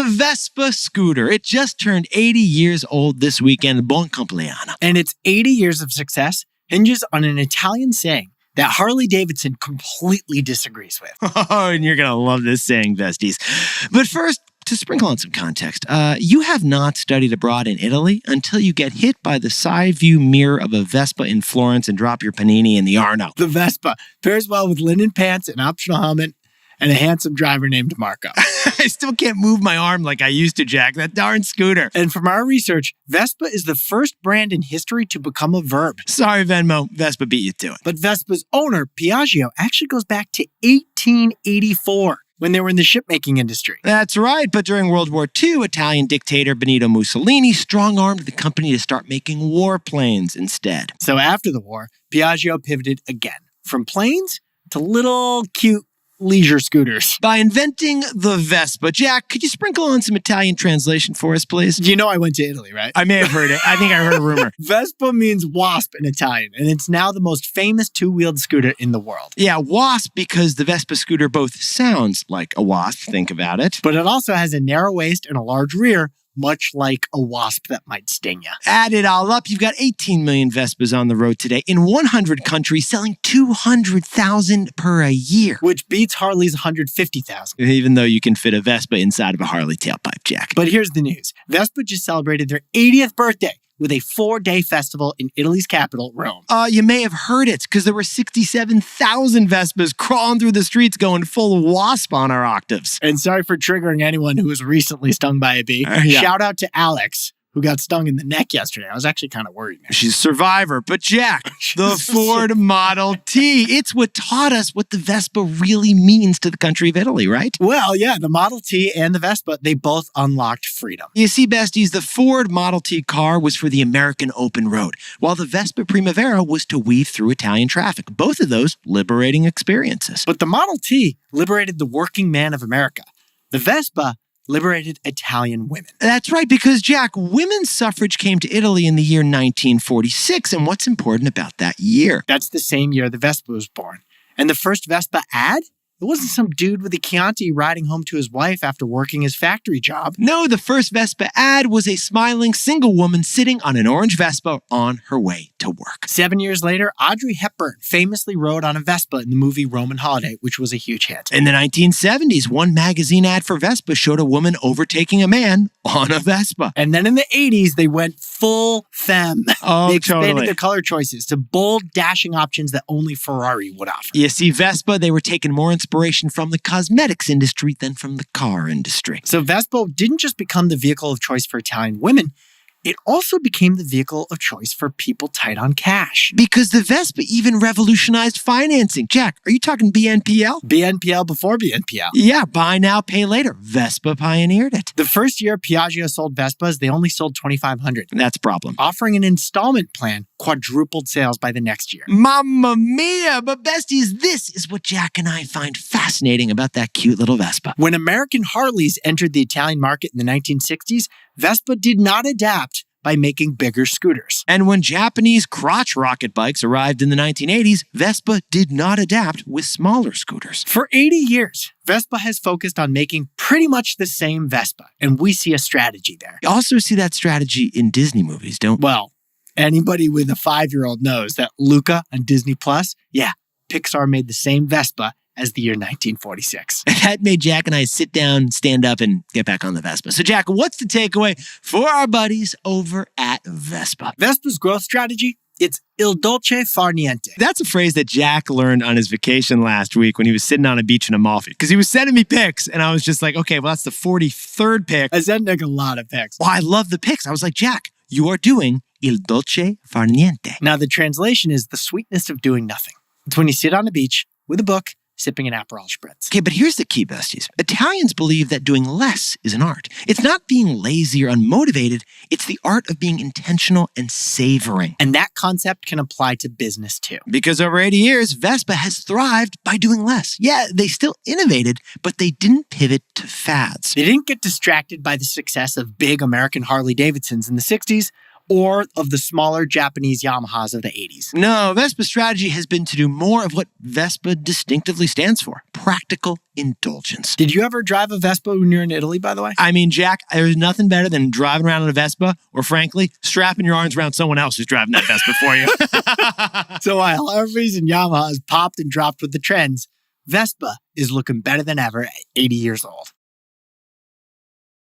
Vespa scooter. It just turned 80 years old this weekend. Buon compleanno. And its 80 years of success hinges on an Italian saying that Harley-Davidson completely disagrees with. Oh, and you're going to love this saying, besties. But first, to sprinkle on some context, you have not studied abroad in Italy until you get hit by the side view mirror of a Vespa in Florence and drop your panini in the Arno. The Vespa pairs well with linen pants, an optional helmet, and a handsome driver named Marco. I still can't move my arm like I used to, Jack. That darn scooter. And from our research, Vespa is the first brand in history to become a verb. Sorry, Venmo. Vespa beat you to it. But Vespa's owner, Piaggio, actually goes back to 1884. When they were in the shipmaking industry. That's right, but during World War II, Italian dictator Benito Mussolini strong-armed the company to start making warplanes instead. So after the war, Piaggio pivoted again, from planes to little cute leisure scooters. By inventing the Vespa. Jack, could you sprinkle on some Italian translation for us, please? You know I went to Italy, right? I may have heard it. I think I heard a rumor. Vespa means wasp in Italian, and it's now the most famous two-wheeled scooter in the world. Yeah, wasp because the Vespa scooter both sounds like a wasp, think about it. But it also has a narrow waist and a large rear, much like a wasp that might sting you. Add it all up, you've got 18 million Vespas on the road today in 100 countries, selling 200,000 per a year. Which beats Harley's 150,000. Even though you can fit a Vespa inside of a Harley tailpipe, Jack. But here's the news. Vespa just celebrated their 80th birthday with a 4-day festival in Italy's capital, Rome. You may have heard it, because there were 67,000 Vespas crawling through the streets going full wasp on our octaves. And sorry for triggering anyone who was recently stung by a bee. Yeah. Shout out to Alex, who got stung in the neck yesterday. I was actually kind of worried, man. She's a survivor. But Jack, the Ford Model T, it's what taught us what the Vespa really means to the country of Italy, right? Well, yeah, the Model T and the Vespa, they both unlocked freedom. You see, besties, the Ford Model T car was for the American open road, while the Vespa Primavera was to weave through Italian traffic. Both of those liberating experiences. But the Model T liberated the working man of America. The Vespa liberated Italian women. That's right, because, Jack, women's suffrage came to Italy in the year 1946, and what's important about that year? That's the same year the Vespa was born. And the first Vespa ad? It wasn't some dude with a Chianti riding home to his wife after working his factory job. No, the first Vespa ad was a smiling single woman sitting on an orange Vespa on her way to work. 7 years later, Audrey Hepburn famously rode on a Vespa in the movie Roman Holiday, which was a huge hit. In the 1970s, one magazine ad for Vespa showed a woman overtaking a man on a Vespa. And then in the 80s, they went full femme. Oh, they expanded totally. their color choices to bold, dashing options that only Ferrari would offer. You see, Vespa, they were taking more inspiration from the cosmetics industry than from the car industry. So Vespa didn't just become the vehicle of choice for Italian women, it also became the vehicle of choice for people tight on cash. Because the Vespa even revolutionized financing. Jack, are you talking BNPL? BNPL before BNPL. Yeah, buy now, pay later. Vespa pioneered it. The first year Piaggio sold Vespas, they only sold 2,500. That's a problem. Offering an installment plan quadrupled sales by the next year. Mamma mia! But besties, this is what Jack and I find fascinating about that cute little Vespa. When American Harleys entered the Italian market in the 1960s, Vespa did not adapt by making bigger scooters. And when Japanese crotch rocket bikes arrived in the 1980s, Vespa did not adapt with smaller scooters. For 80 years, Vespa has focused on making pretty much the same Vespa, and we see a strategy there. You also see that strategy in Disney movies, don't we? Well, anybody with a 5-year-old knows that Luca on Disney Plus, yeah, Pixar made the same Vespa as the year 1946. That made Jack and I sit down, stand up, and get back on the Vespa. So, Jack, what's the takeaway for our buddies over at Vespa? Vespa's growth strategy? It's il dolce far niente. That's a phrase that Jack learned on his vacation last week when he was sitting on a beach in Amalfi. Because he was sending me pics, and I was just like, okay, well, that's the 43rd pic. I sent Nick a lot of pics. Well, I love the pics. I was like, Jack, you are doing il dolce far niente. Now, the translation is the sweetness of doing nothing. It's when you sit on a beach with a book, sipping an Aperol Spritz. Okay, but here's the key, besties. Italians believe that doing less is an art. It's not being lazy or unmotivated. It's the art of being intentional and savoring. And that concept can apply to business too. Because over 80 years, Vespa has thrived by doing less. Yeah, they still innovated, but they didn't pivot to fads. They didn't get distracted by the success of big American Harley-Davidsons in the 60s or of the smaller Japanese Yamahas of the 80s. No, Vespa's strategy has been to do more of what Vespa distinctively stands for: practical indulgence. Did you ever drive a Vespa when you were in Italy, by the way? I mean, Jack, there's nothing better than driving around on a Vespa, or frankly, strapping your arms around someone else who's driving that Vespa for you. So while Harleys and Yamahas popped and dropped with the trends, Vespa is looking better than ever at 80 years old.